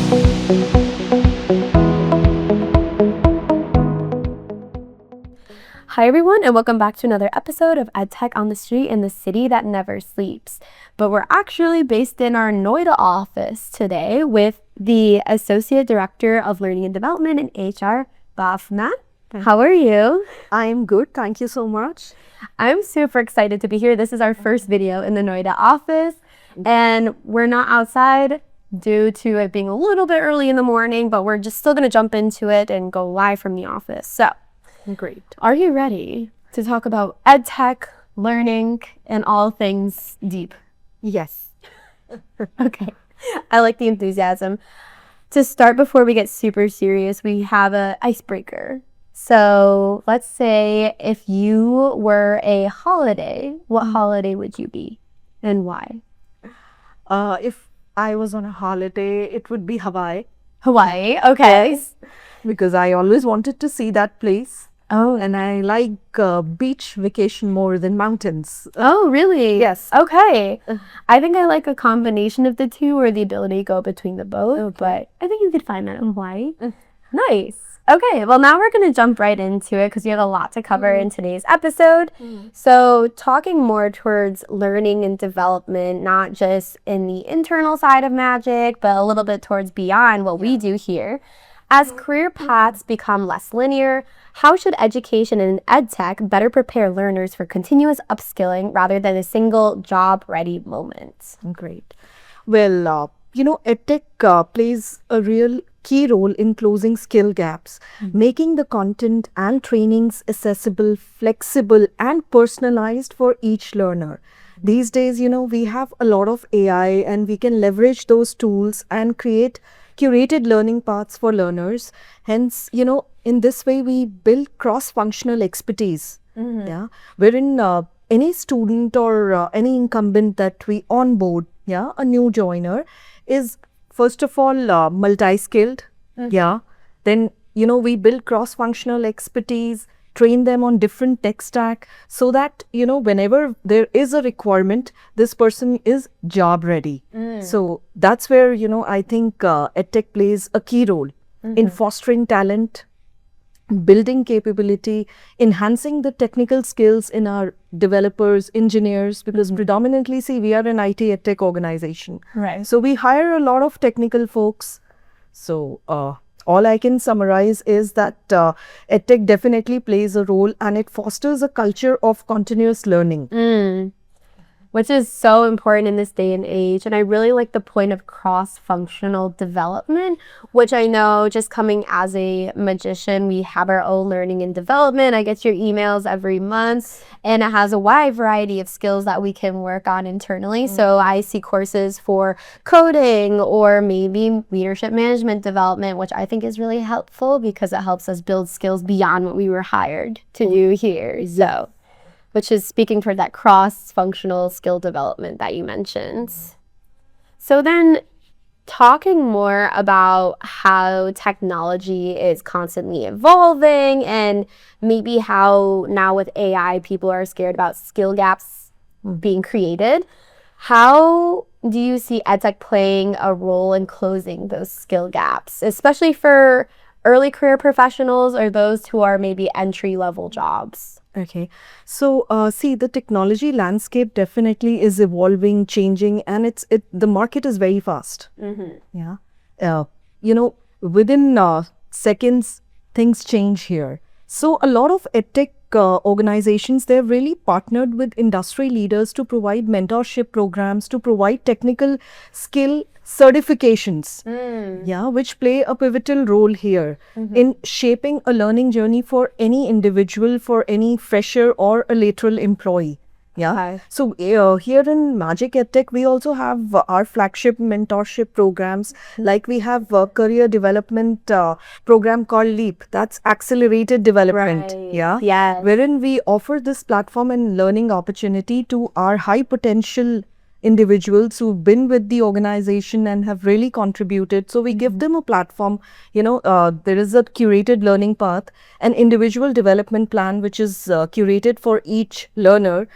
Hi everyone, and welcome back to another episode of EdTech on the Street in the city that never sleeps. But we're actually based in our Noida office today with the Associate Director of Learning and Development in HR, Bhavna. How are you? I'm good, thank you so much. I'm super excited to be here. This is our first video in the Noida office, and we're not outside due to it being a little bit early in the morning, but we're just still going to jump into it and go live from the office. So, Great. are you ready to talk about EdTech, learning, and all things deep? Yes. Okay. I like the enthusiasm. To start, before we get super serious, we have an icebreaker. So let's say if you were a holiday, what holiday would you be and why? If I was on a holiday, it would be Hawaii Hawaii, okay. because I always wanted to see that place. Oh, And I like beach vacation more than mountains. oh, really? Yes. Okay. I think I like a combination of the two or the ability to go between the both, but I think you could find that in Hawaii. Nice. Okay, well, now we're going to jump right into it because we have a lot to cover in today's episode. So, talking more towards learning and development, not just in the internal side of Magic, but a little bit towards beyond what we do here. As career paths become less linear, how should education in EdTech better prepare learners for continuous upskilling rather than a single job-ready moment? Great. Well, EdTech plays a real key role in closing skill gaps, making the content and trainings accessible, flexible, and personalized for each learner. These days, we have a lot of AI and we can leverage those tools and create curated learning paths for learners. Hence, in this way, we build cross-functional expertise, wherein any student or any incumbent that we onboard, a new joiner, is first of all multi-skilled, Then, we build cross-functional expertise, train them on different tech stack so that, whenever there is a requirement, this person is job ready. So that's where, I think EdTech plays a key role in fostering talent, building capability, enhancing the technical skills in our developers, engineers, because predominantly, we are an IT EdTech organization. Right. So we hire a lot of technical folks. So all I can summarize is that EdTech definitely plays a role and it fosters a culture of continuous learning. Which is so important in this day and age. And I really like the point of cross-functional development, which I know just coming as a magician, we have our own learning and development. I get your emails every month and it has a wide variety of skills that we can work on internally. So I see courses for coding or maybe leadership management development, which I think is really helpful because it helps us build skills beyond what we were hired to do here. So, which is speaking toward that cross-functional skill development that you mentioned. So then, talking more about how technology is constantly evolving and maybe how now with AI, people are scared about skill gaps being created. How do you see EdTech playing a role in closing those skill gaps, especially for early career professionals or those who are maybe entry-level jobs? Okay, so the technology landscape definitely is evolving, changing, and the market is very fast. Within seconds, things change here. So a lot of EdTech organizations, they're really partnered with industry leaders to provide mentorship programs, to provide technical skill certifications, which play a pivotal role here in shaping a learning journey for any individual, for any fresher or a lateral employee. So here in Magic EdTech, we also have our flagship mentorship programs. Like we have a career development program called LEAP. That's accelerated development. Yes. Wherein we offer this platform and learning opportunity to our high potential individuals who've been with the organization and have really contributed. So we give them a platform. There is a curated learning path, an individual development plan, which is curated for each learner.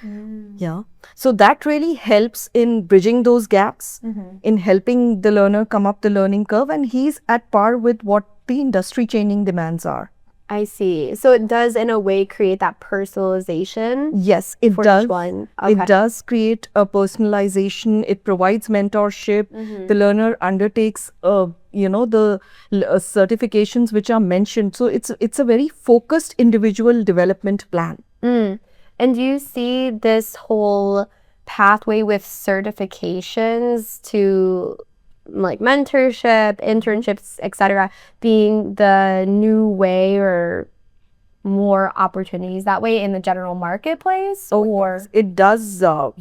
Yeah. So that really helps in bridging those gaps, in helping the learner come up the learning curve, and he's at par with what the industry changing demands are. I see. So it does, in a way, create that personalization. Yes, it for does. each one. It Okay. does create a personalization. It provides mentorship. The learner undertakes, the certifications which are mentioned. So it's a very focused individual development plan. And do you see this whole pathway with certifications to like mentorship, internships, etc., being the new way or more opportunities that way in the general marketplace? Or It does, help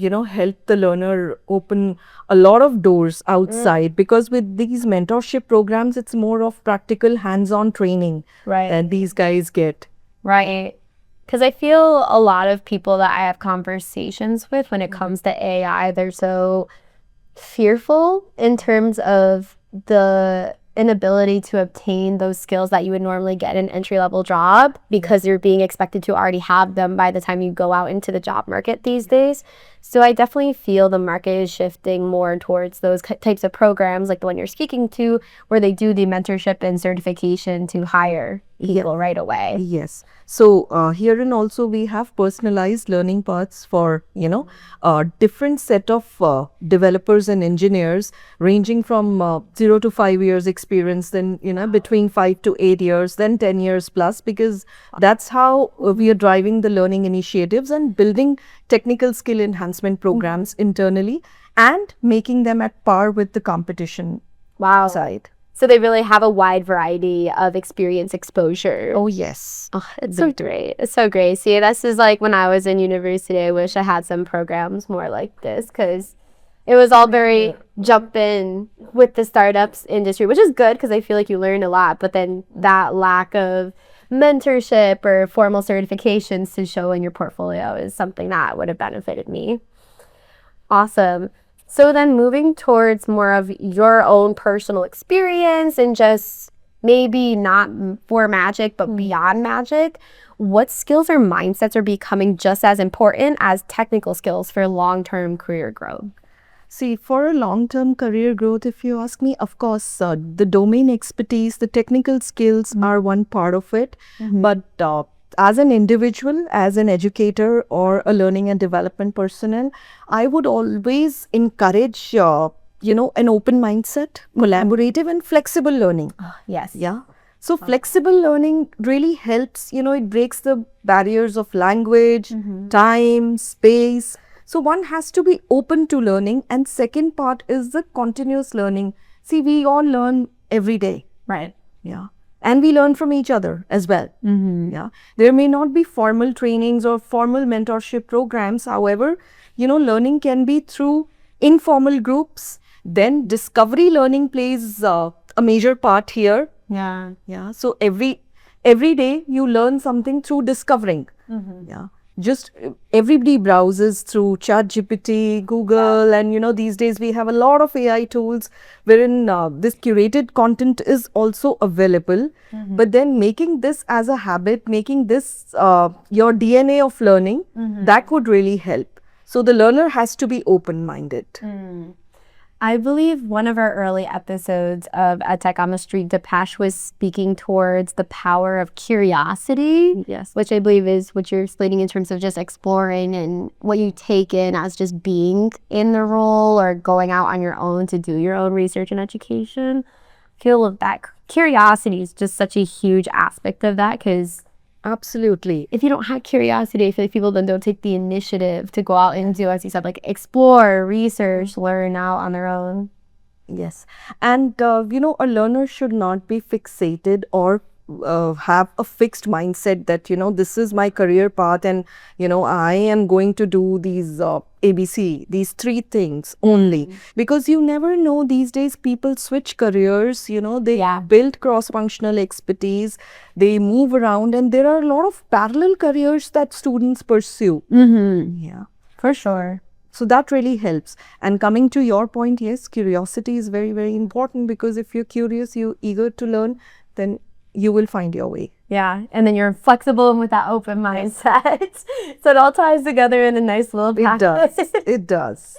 the learner open a lot of doors outside, because with these mentorship programs, it's more of practical hands-on training that these guys get. Right. Because I feel a lot of people that I have conversations with when it comes to AI, they're so fearful in terms of the inability to obtain those skills that you would normally get in an entry-level job, because you're being expected to already have them by the time you go out into the job market these days. So I definitely feel the market is shifting more towards those types of programs like the one you're speaking to, where they do the mentorship and certification to hire people right away. Yes. So herein also we have personalized learning paths for, different set of developers and engineers, ranging from 0 to 5 years experience, then, between 5 to 8 years, then 10 years plus, because that's how we are driving the learning initiatives and building technical skill enhancement programs internally and making them at par with the competition side. So they really have a wide variety of experience exposure. Oh, yes. Oh, it's so great. It's so great. See, this is like when I was in university, I wish I had some programs more like this, because it was all very jump in with the startups industry, which is good because I feel like you learn a lot. But then that lack of mentorship or formal certifications to show in your portfolio is something that would have benefited me. Awesome. So then moving towards more of your own personal experience and just maybe not for magic, but beyond magic, what skills or mindsets are becoming just as important as technical skills for long-term career growth? See, for a long-term career growth, if you ask me, of course, the domain expertise, the technical skills are one part of it. But as an individual, as an educator or a learning and development personnel, I would always encourage, an open mindset, collaborative and flexible learning. Yes. Yeah. So flexible learning really helps, it breaks the barriers of language, time, space. So one has to be open to learning. And second part is the continuous learning. See, we all learn every day. Right. Yeah. And we learn from each other as well. Yeah. There may not be formal trainings or formal mentorship programs. However, learning can be through informal groups. Then discovery learning plays a major part here. Yeah. Yeah. So every day you learn something through discovering. Yeah. Just everybody browses through ChatGPT, Google, and these days we have a lot of AI tools wherein this curated content is also available. But then making this as a habit, making this your DNA of learning, that would really help. So the learner has to be open-minded. I believe one of our early episodes of EdTech on the Street, Depeche was speaking towards the power of curiosity. Yes. Which I believe is what you're explaining in terms of just exploring and what you take in as just being in the role or going out on your own to do your own research and education. I feel that curiosity is just such a huge aspect of that, because Absolutely. if you don't have curiosity, I feel like people then don't take the initiative to go out and do, as you said, like explore, research, learn out on their own. Yes. And, a learner should not be fixated or have a fixed mindset that, this is my career path and, I am going to do these ABC, these 3 things only. Because you never know, these days people switch careers, they build cross-functional expertise, they move around, and there are a lot of parallel careers that students pursue. Yeah, for sure. So that really helps. And coming to your point, yes, curiosity is very, very important, because if you're curious, you're eager to learn, then you will find your way. Yeah, and then you're flexible and with that open mindset. So it all ties together in a nice little It package. does. It does.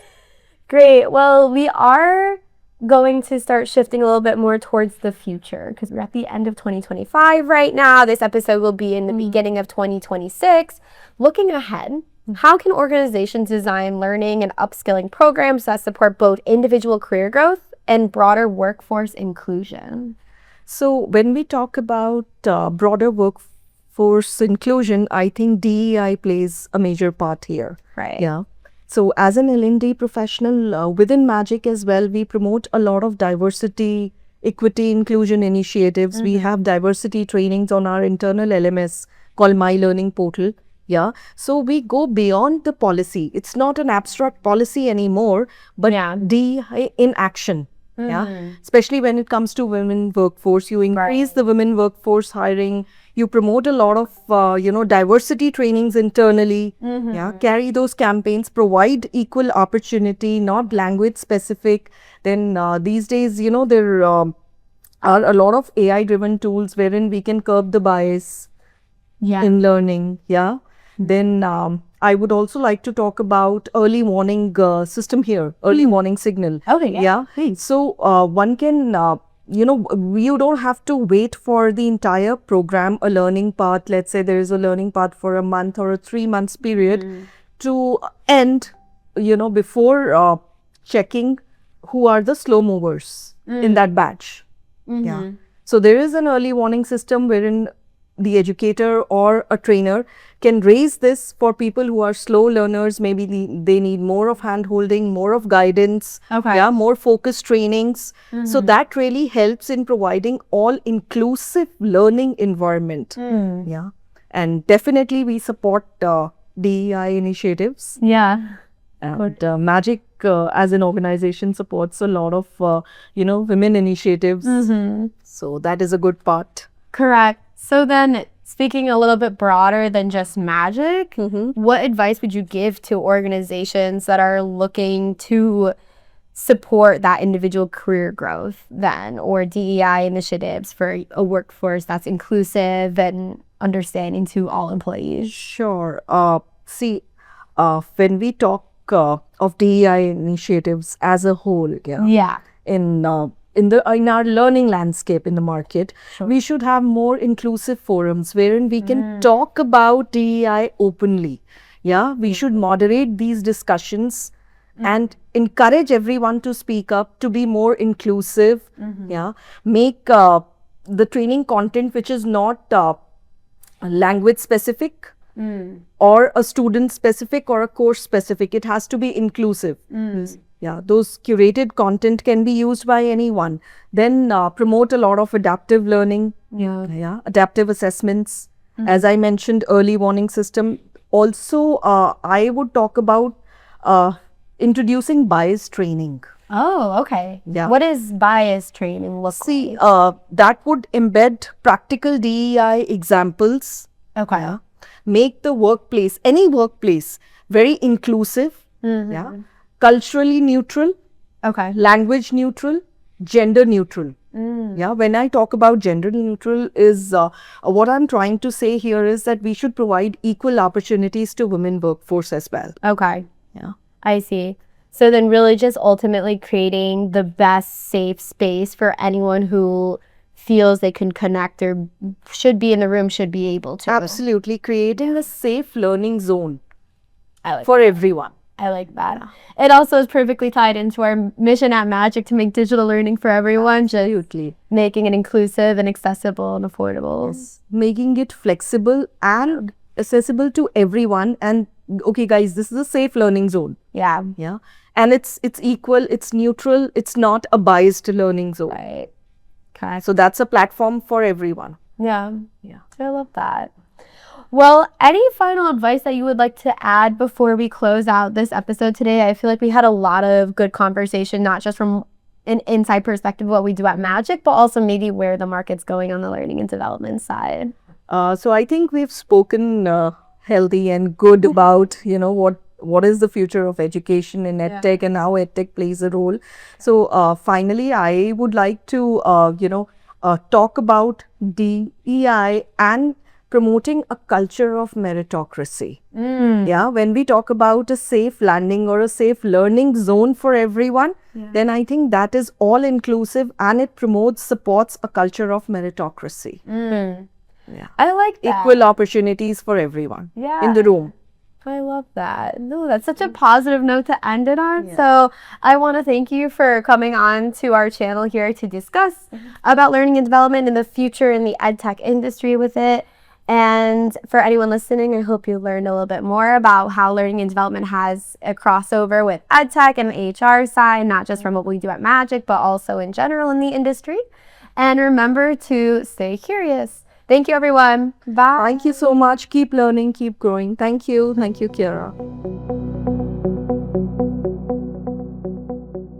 Great. Well, we are going to start shifting a little bit more towards the future because we're at the end of 2025 right now. This episode will be in the beginning of 2026. Looking ahead, how can organizations design learning and upskilling programs that support both individual career growth and broader workforce inclusion? So when we talk about broader workforce inclusion, I think DEI plays a major part here. Right. Yeah. So as an L&D professional within Magic as well, we promote a lot of diversity, equity, inclusion initiatives. We have diversity trainings on our internal LMS called My Learning Portal. Yeah. So we go beyond the policy. It's not an abstract policy anymore, but DEI in action. Yeah, especially when it comes to women workforce, you increase the women workforce hiring, you promote a lot of diversity trainings internally. Yeah, carry those campaigns, provide equal opportunity, not language specific. Then these days, there are a lot of AI driven tools wherein we can curb the bias in learning. Yeah. Then I would also like to talk about early warning system here, early warning signal. Okay. Yeah. So one can, you don't have to wait for the entire program, a learning path. Let's say there is a learning path for a month or a 3 months period to end, before checking who are the slow movers in that batch. Yeah. So there is an early warning system wherein the educator or a trainer can raise this for people who are slow learners. Maybe they need more of hand holding, more of guidance, more focused trainings. So that really helps in providing all inclusive learning environment. Yeah. And definitely we support DEI initiatives. Yeah. And Magic as an organization supports a lot of, women initiatives. So that is a good part. Correct. So then, speaking a little bit broader than just Magic, what advice would you give to organizations that are looking to support that individual career growth then, or DEI initiatives for a workforce that's inclusive and understanding to all employees? Sure. See, when we talk of DEI initiatives as a whole, in our learning landscape in the market, we should have more inclusive forums wherein we can talk about DEI openly. Yeah, we should moderate these discussions and encourage everyone to speak up, to be more inclusive. Yeah, make the training content which is not language specific or a student specific or a course specific. It has to be inclusive. Yeah, those curated content can be used by anyone. Then promote a lot of adaptive learning. Yeah, adaptive assessments. As I mentioned, early warning system. Also, I would talk about introducing bias training. Oh, okay. Yeah. What is bias training look See, like? that would embed practical DEI examples. Okay. Yeah. Make the workplace, any workplace, very inclusive. Yeah. Culturally neutral. Okay. Language neutral. Gender neutral. Yeah. When I talk about gender neutral is what I'm trying to say here is that we should provide equal opportunities to women workforce as well. Okay. Yeah. I see. So then really just ultimately creating the best safe space for anyone who feels they can connect or should be in the room, should be able to. Absolutely. Creating a safe learning zone like for everyone. I like that. It also is perfectly tied into our mission at Magic to make digital learning for everyone. Absolutely. Just making it inclusive and accessible and affordable. Yes. Making it flexible and accessible to everyone. And okay, guys, this is a safe learning zone. Yeah. Yeah. And it's equal, it's neutral, it's not a biased learning zone. Right. Okay. So that's a platform for everyone. Yeah. Yeah. I love that. Well, any final advice that you would like to add before we close out this episode today? I feel like we had a lot of good conversation, not just from an inside perspective of what we do at Magic, but also maybe where the market's going on the learning and development side. So I think we've spoken healthy and good about, what what is the future of education in EdTech and how EdTech plays a role. So finally, I would like to, talk about DEI and promoting a culture of meritocracy. Yeah, when we talk about a safe landing or a safe learning zone for everyone, then I think that is all inclusive and it promotes, supports a culture of meritocracy. Yeah. I like that. Equal opportunities for everyone in the room. I love that. No, that's such a positive note to end it on. So I want to thank you for coming on to our channel here to discuss about learning and development in the future in the EdTech industry with it. And for anyone listening, I hope you learned a little bit more about how learning and development has a crossover with EdTech and the HR side, not just from what we do at Magic, but also in general in the industry. And remember to stay curious. Thank you, everyone. Bye. Thank you so much. Keep learning, keep growing. Thank you. Thank you, Kiara.